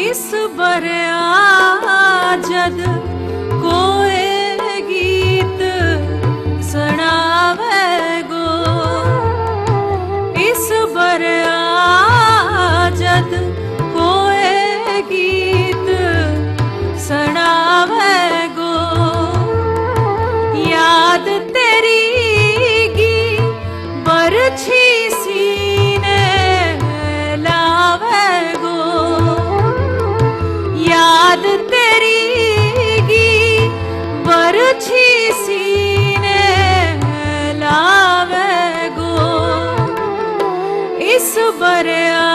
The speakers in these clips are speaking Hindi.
इस बरया जद कोई गीत सुनावे गो, इस बरया जद कोई गीत सुनावे गो, याद तेरी गी बरछी सीने लावे गो, याद तेरी गी बरछी सीने लावे गो, इस बरया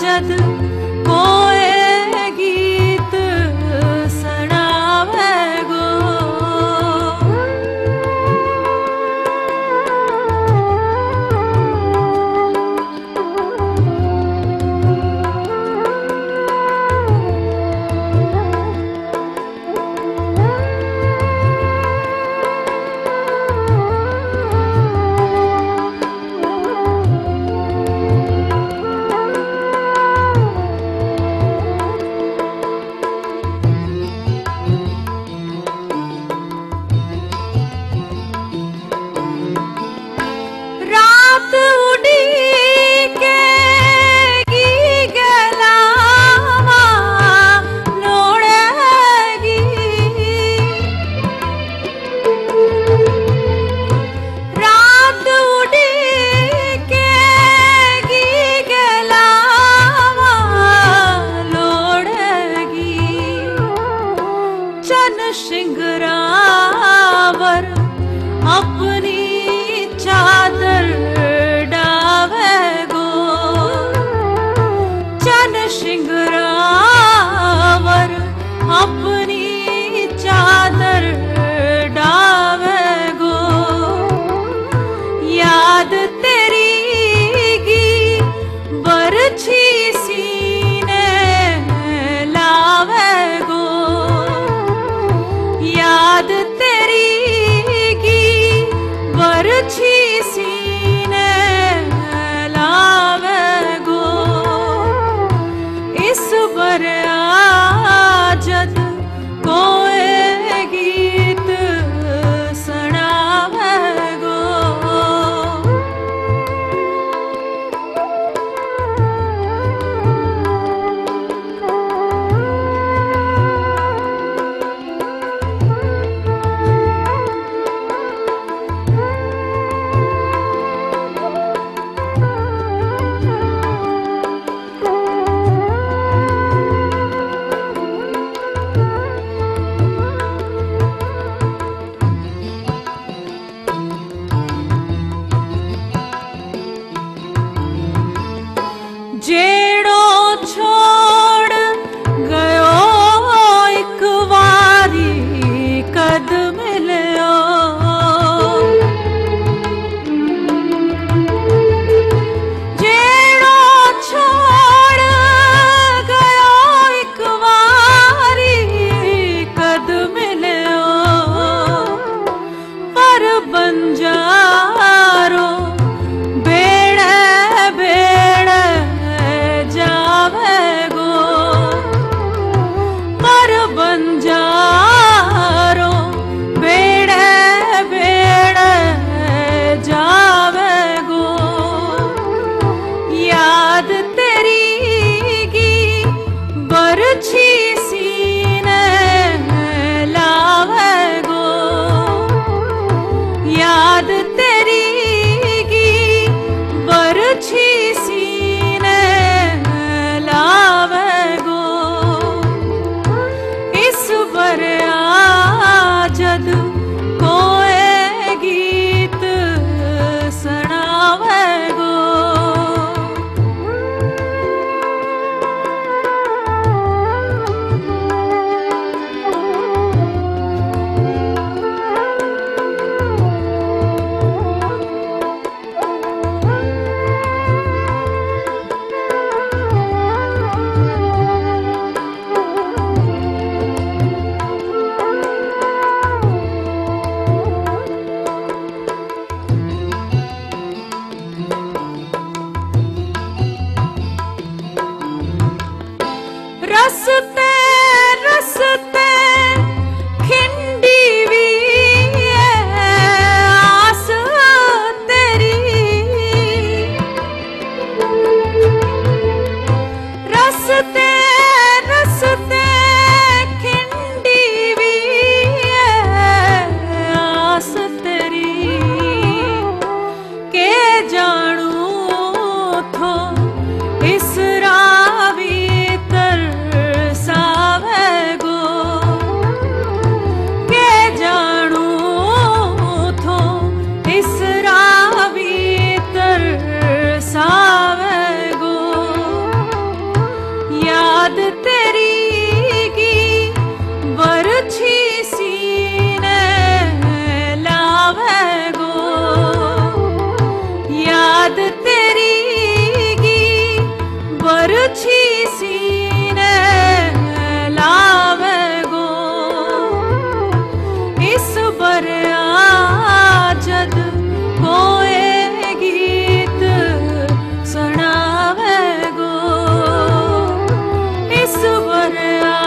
जद कोई गीत सुनावे गो। रात उड़ीके गी गलावा लोड़ेगी, रात उड़ीके गी गलावा लोड़ेगी, चन शिंगरावर अपनी चादर डावे गो, चन शिंगरावर अपनी चादर डावे गो, याद तेरी गी बरछी सीने लावे गो, याद तेरी गी बरछी सीने लावे गो, इस बरया जद कोई गीत सुनावे गो। रसते रसते खिंडी भी आस तेरी, रसते रसते खिंडी भी आस तेरी, के जानू थो इस रावी तरसावे गो, के जानू थो इस रावी तरसावे गो, याद तेरी की बरछी सीने लावे गो, याद तेरी की बरछी सीने लावे गो, इस बरया जद कोई गीत सुनावे गो, इस बरया